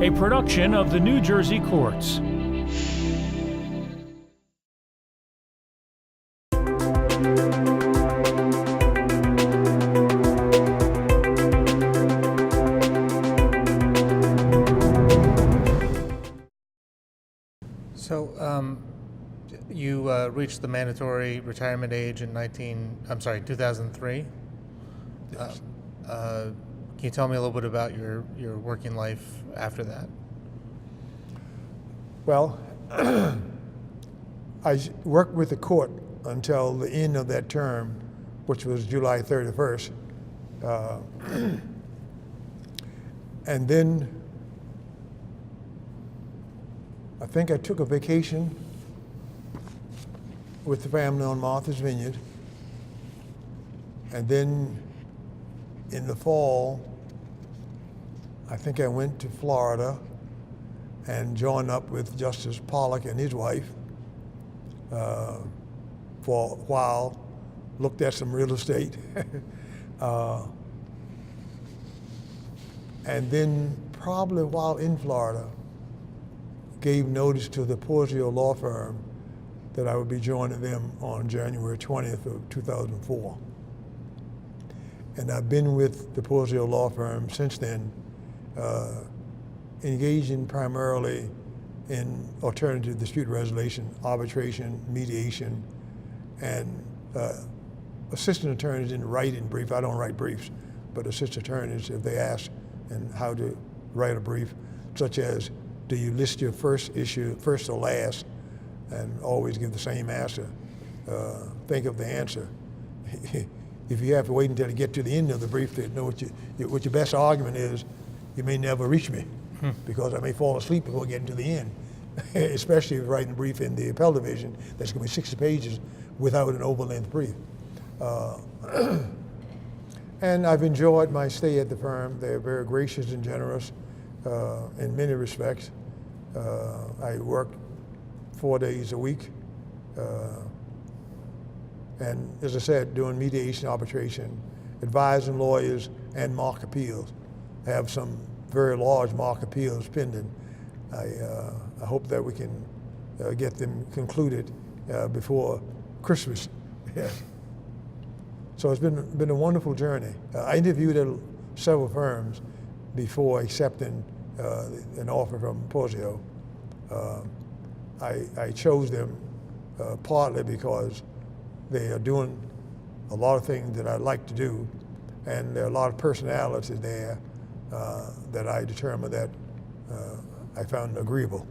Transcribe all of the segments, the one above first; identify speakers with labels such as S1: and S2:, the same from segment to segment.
S1: a production of the New Jersey Courts.
S2: So you reached the mandatory retirement age in 2003.
S3: Yes.
S2: Can you tell me a little bit about your working life after that?
S3: Well, I worked with the court until the end of that term, which was July 31st. And then I think I took a vacation with the family on Martha's Vineyard. And then in the fall, I think I went to Florida and joined up with Justice Pollock and his wife for a while, looked at some real estate. And then probably while in Florida, gave notice to the Porzio law firm that I would be joining them on January 20th of 2004. And I've been with the Porzio law firm since then, engaging primarily in alternative dispute resolution, arbitration, mediation, and assistant attorneys in writing brief. I don't write briefs, but assist attorneys if they ask and how to write a brief, such as, do you list your first issue first or last, and always give the same answer? Think of the answer. If you have to wait until you get to the end of the brief to know what your best argument is, you may never reach me because I may fall asleep before getting to the end, especially if you're writing a brief in the appellate division that's going to be 60 pages without an over-length brief. And I've enjoyed my stay at the firm. They're very gracious and generous in many respects. I work 4 days a week. And as I said, doing mediation, arbitration, advising lawyers and mock appeals. I have some very large mock appeals pending. I hope that we can get them concluded before Christmas. Yeah. So it's been a wonderful journey. I interviewed at several firms before accepting an offer from Porzio. I chose them partly because they are doing a lot of things that I like to do, and there are a lot of personalities there that I determined that I found agreeable.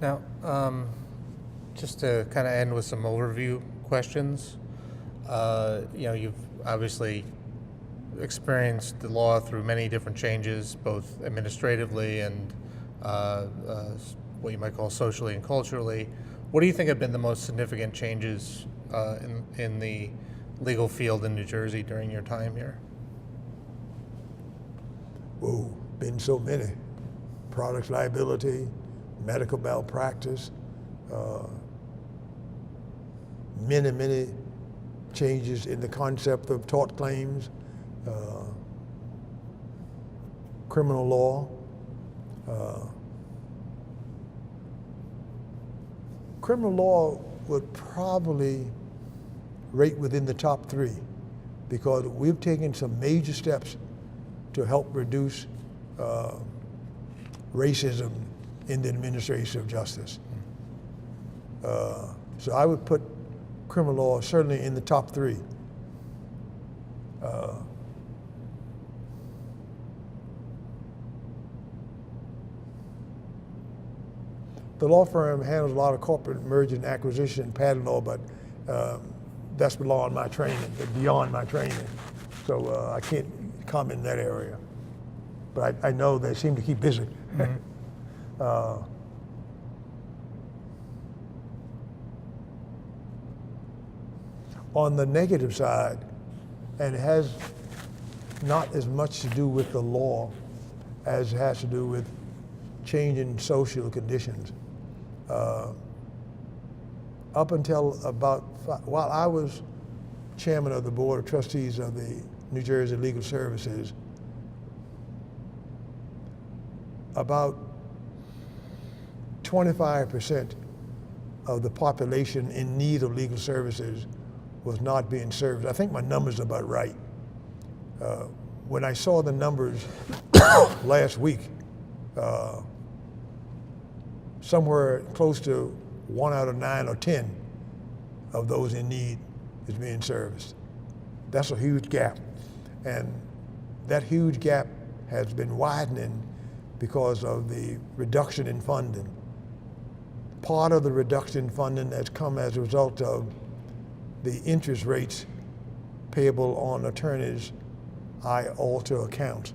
S2: Now, just to kind of end with some overview questions, you've obviously experienced the law through many different changes, both administratively and what you might call socially and culturally. What do you think have been the most significant changes in the legal field in New Jersey during your time here?
S3: Whoa, been so many. Products liability, medical malpractice, many changes in the concept of tort claims, criminal law. Criminal law would probably rate within the top 3 because we've taken some major steps to help reduce racism in the administration of justice. So I would put criminal law certainly in the top 3. The law firm handles a lot of corporate merger and acquisition, patent law, but that's beyond my training. So I can't comment in that area. But I know they seem to keep busy. Mm-hmm. On the negative side, and it has not as much to do with the law as it has to do with changing social conditions. Up until while I was chairman of the Board of Trustees of the New Jersey Legal Services, about 25% of the population in need of legal services was not being served. I think my numbers are about right. When I saw the numbers last week, somewhere close to 1 out of 9 or 10 of those in need is being serviced. That's a huge gap. And that huge gap has been widening because of the reduction in funding. Part of the reduction in funding has come as a result of the interest rates payable on attorneys' IALTA account,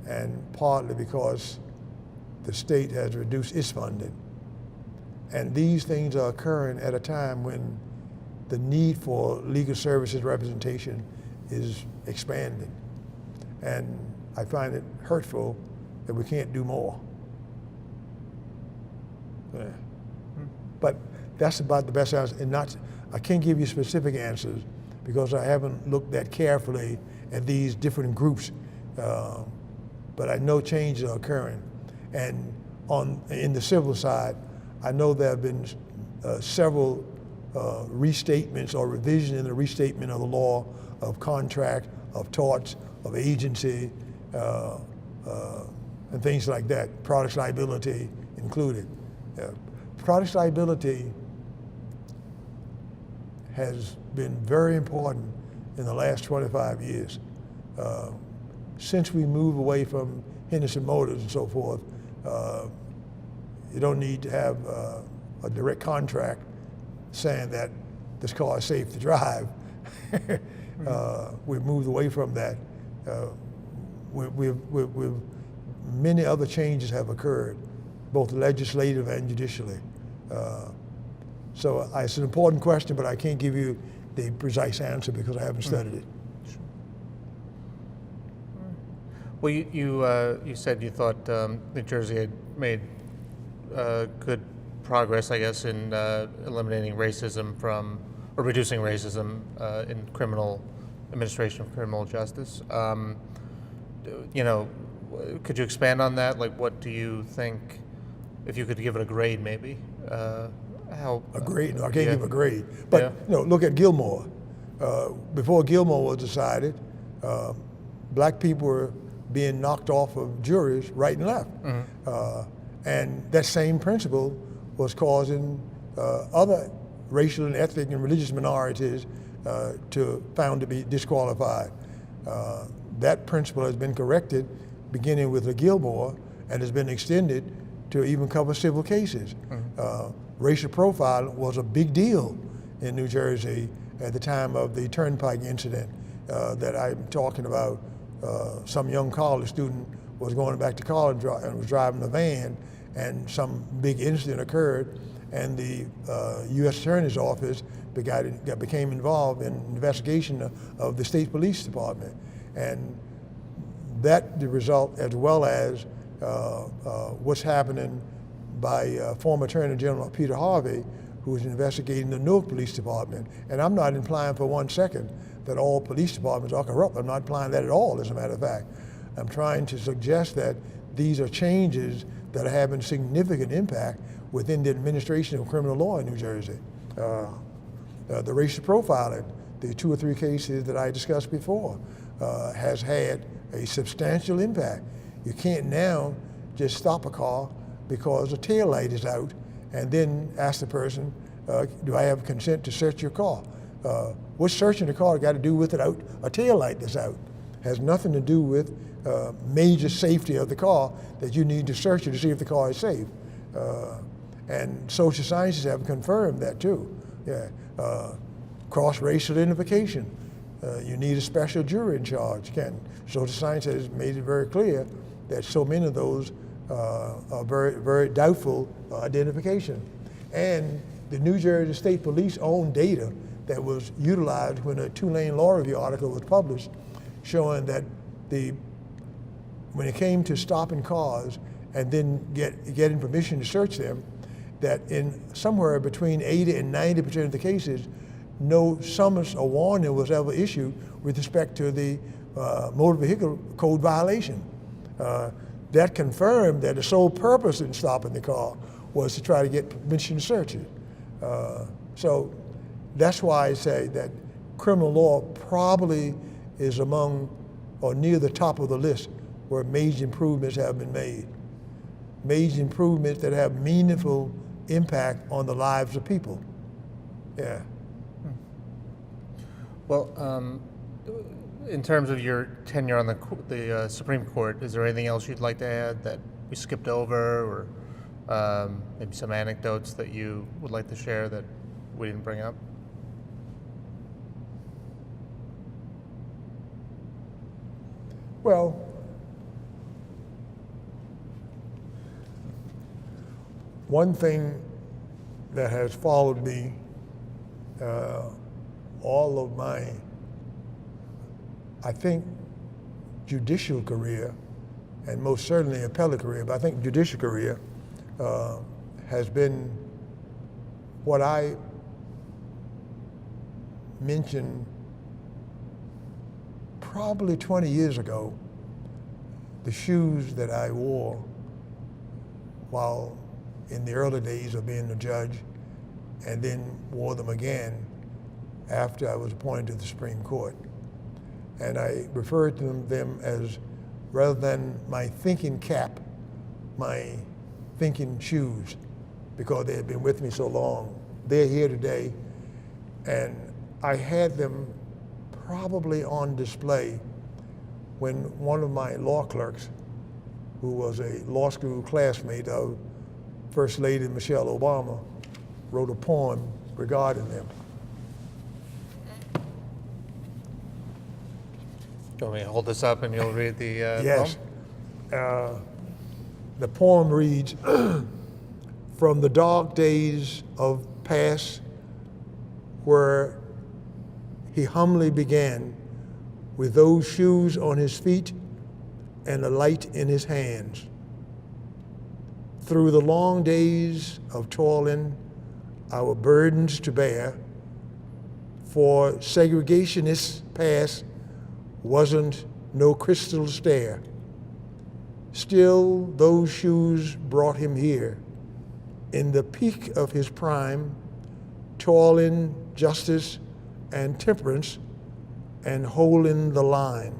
S3: and partly because the state has reduced its funding. And these things are occurring at a time when the need for legal services representation is expanding. And I find it hurtful that we can't do more. Yeah. But that's about the best answer. And I can't give you specific answers because I haven't looked that carefully at these different groups. But I know changes are occurring. And in the civil side, I know there have been several restatements or revisions in the restatement of the law of contract, of torts, of agency, and things like that, products liability included. Products liability has been very important in the last 25 years. Since we moved away from Henderson Motors and so forth, you don't need to have a direct contract saying that this car is safe to drive. We've moved away from that. Many other changes have occurred, both legislative and judicially. So it's an important question, but I can't give you the precise answer because I haven't studied it.
S2: Well, you said you thought New Jersey had made good progress, I guess, in eliminating racism or reducing racism in criminal administration of criminal justice. Could you expand on that? Like, what do you think, if you could give it a grade, maybe? How
S3: a grade? No, I can't give a grade. But look at Gilmore. Before Gilmore was decided, black people were being knocked off of juries right and left. And that same principle was causing other racial and ethnic and religious minorities found to be disqualified. That principle has been corrected beginning with the Gilmore and has been extended to even cover civil cases. Racial profiling was a big deal in New Jersey at the time of the Turnpike incident that I'm talking about. Some young college student was going back to college and was driving a van, and some big incident occurred, and the U.S. Attorney's Office became involved in investigation of the State Police Department. And that the result, as well as what's happening by former Attorney General Peter Harvey, who is investigating the Newark Police Department. And I'm not implying for 1 second that all police departments are corrupt. I'm not implying that at all, as a matter of fact. I'm trying to suggest that these are changes that are having significant impact within the administration of criminal law in New Jersey. The racial profiling, the 2 or 3 cases that I discussed before, has had a substantial impact. You can't now just stop a car because the tail light is out and then ask the person, do I have consent to search your car? What's searching the car got to do with it out a tail light that's out? Has nothing to do with major safety of the car that you need to search it to see if the car is safe. And social sciences have confirmed that too. Cross-racial identification. You need a special jury in charge. Social science has made it very clear that so many of those are very, very doubtful identification. And the New Jersey State Police own data that was utilized when a two-lane law review article was published showing that when it came to stopping cars and then getting permission to search them, that in somewhere between 80 and 90% of the cases, no summons or warning was ever issued with respect to the motor vehicle code violation. that confirmed that the sole purpose in stopping the car was to try to get permission to search it. So that's why I say that criminal law probably is among or near the top of the list where major improvements have been made. Major improvements that have meaningful impact on the lives of people. Yeah.
S2: Well, in terms of your tenure on the Supreme Court, is there anything else you'd like to add that we skipped over, or maybe some anecdotes that you would like to share that we didn't bring up?
S3: Well, one thing that has followed me all of my, I think, judicial career, and most certainly appellate career, but I think judicial career has been what I mentioned probably 20 years ago, the shoes that I wore while in the early days of being a judge, and then wore them again after I was appointed to the Supreme Court. And I referred to them as, rather than my thinking cap, my thinking shoes, because they had been with me so long. They're here today, and I had them probably on display when one of my law clerks, who was a law school classmate of First Lady Michelle Obama, wrote a poem regarding them.
S2: Do you want me to hold this up and you'll read the
S3: Yes.
S2: poem?
S3: The poem reads, from the dark days of past where he humbly began with those shoes on his feet and a light in his hands. Through the long days of toiling, our burdens to bear, for segregationists past wasn't no crystal stair. Still, those shoes brought him here, in the peak of his prime, toiling justice and temperance and holding the line.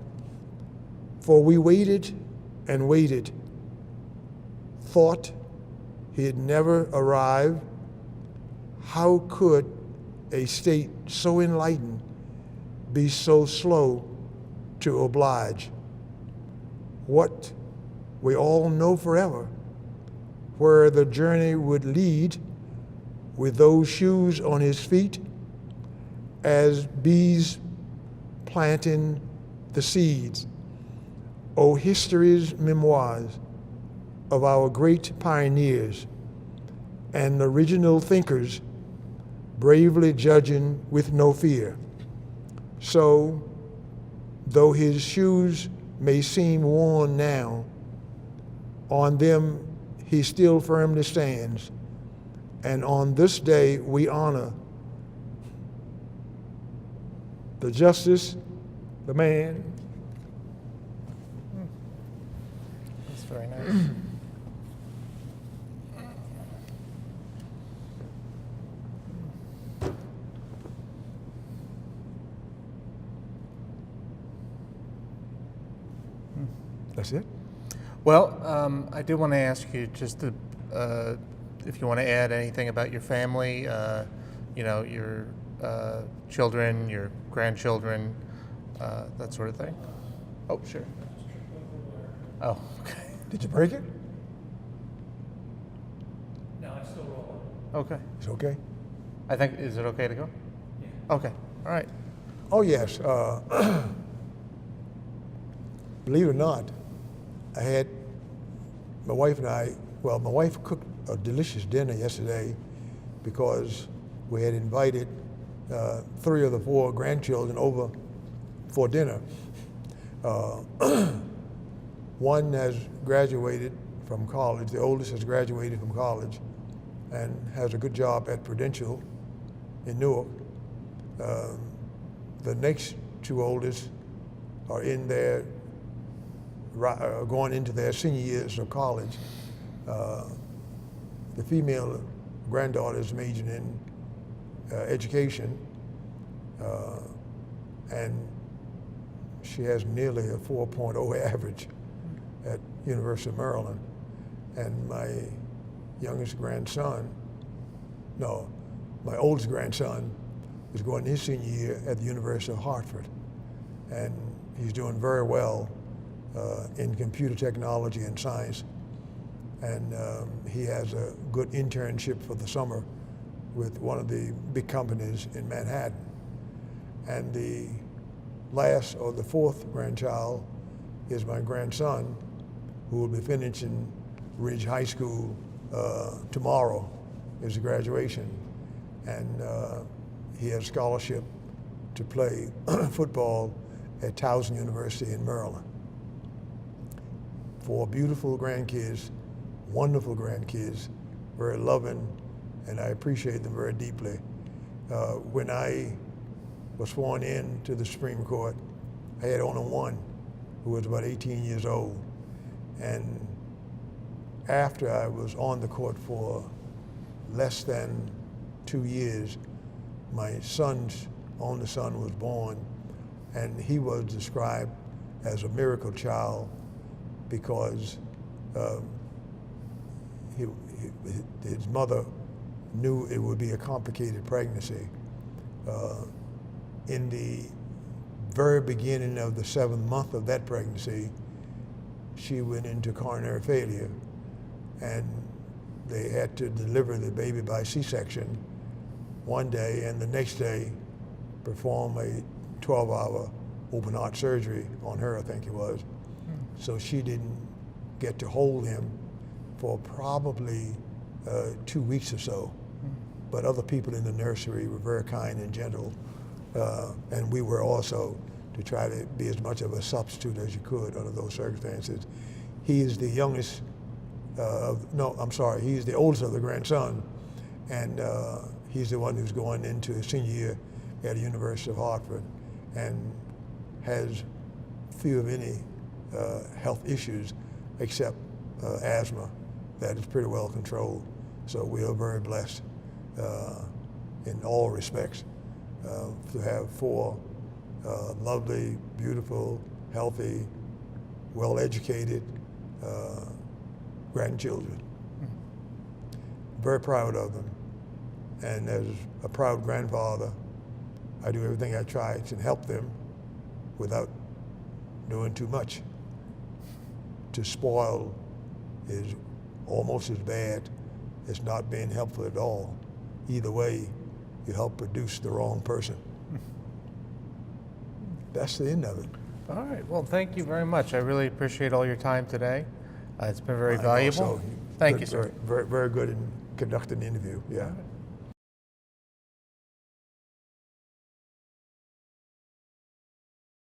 S3: For we waited and waited, thought he'd never arrive. How could a state so enlightened be so slow to oblige? What we all know forever, where the journey would lead with those shoes on his feet, as bees planting the seeds. O history's memoirs of our great pioneers and original thinkers bravely judging with no fear. So, though his shoes may seem worn now, on them he still firmly stands, and on this day we honor the justice, the man.
S2: That's very nice.
S3: That's it?
S2: Well, I do want to ask you just to, if you want to add anything about your family, your children, your grandchildren, that sort of thing. Oh, sure. Oh, okay.
S3: Did you break it?
S1: No, I still roll.
S2: Okay.
S3: It's okay?
S2: I think, is it okay to go?
S1: Yeah.
S2: Okay. All right.
S3: Oh, yes. Believe it or not, I had my wife and I, well, my wife cooked a delicious dinner yesterday because we had invited 3 of the 4 grandchildren over for dinner. One has graduated from college, the oldest has graduated from college and has a good job at Prudential in Newark. The next 2 oldest are in their going into their senior years of college. The female granddaughter is majoring in education, and she has nearly a 4.0 average at University of Maryland. And my youngest grandson, no, my oldest grandson is going his senior year at the University of Hartford. And he's doing very well in computer technology and science. And he has a good internship for the summer with one of the big companies in Manhattan. And the last or the fourth grandchild is my grandson, who will be finishing Ridge High School tomorrow is a graduation. And he has a scholarship to play football at Towson University in Maryland. 4 beautiful grandkids, wonderful grandkids, very loving, and I appreciate them very deeply. When I was sworn in to the Supreme Court, I had only one who was about 18 years old. And after I was on the court for less than 2 years, my only son was born, and he was described as a miracle child because his mother knew it would be a complicated pregnancy. In the very beginning of the 7th month of that pregnancy, she went into coronary failure, and they had to deliver the baby by C-section one day, and the next day perform a 12-hour open heart surgery on her, I think it was. So she didn't get to hold him for probably 2 weeks or so. But other people in the nursery were very kind and gentle, and we were also, to try to be as much of a substitute as you could under those circumstances. He is the youngest, he's the oldest of the grandson, and he's the one who's going into his senior year at the University of Hartford and has few of any health issues except asthma that is pretty well controlled. So we are very blessed in all respects to have 4 lovely, beautiful, healthy, well-educated grandchildren. Very proud of them. And as a proud grandfather, I do everything I try to help them without doing too much. To spoil is almost as bad as not being helpful at all. Either way, you help produce the wrong person. That's the end of it.
S2: All right. Well, thank you very much. I really appreciate all your time today. It's been very valuable.
S3: Also,
S2: Thank you, sir.
S3: Very, very good in conducting the interview. Yeah.